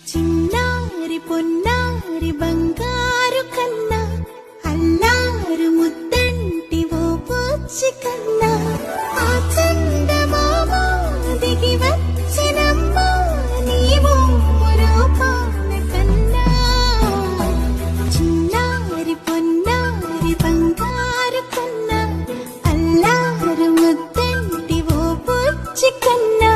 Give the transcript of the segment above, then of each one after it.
చిన్నారి పొన్నారి బంగారు కన్నా అల్లారు ముద్దంటి ఓ పూచి కన్నా ఆ చందమామ దిగి వచ్చినమ్మా నీవు రూపాన కన్నా చిన్నారి పొన్నారి బంగారు కన్నా అల్లారు ముద్దంటి ఓ పూచి కన్నా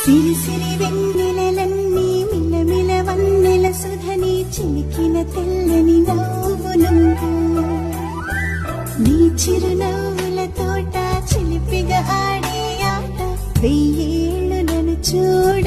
సిరి సిరి వెన్నెలలన్నీ మిలమిల వన్నెల సుధని చిలికిన తెల్లని నవ్వు నువ్వు నీ చిరునవ్వుల తోట చిలిపిగా ఆడే ఆట వెయ్యేళ్ళు నన్ను చూడ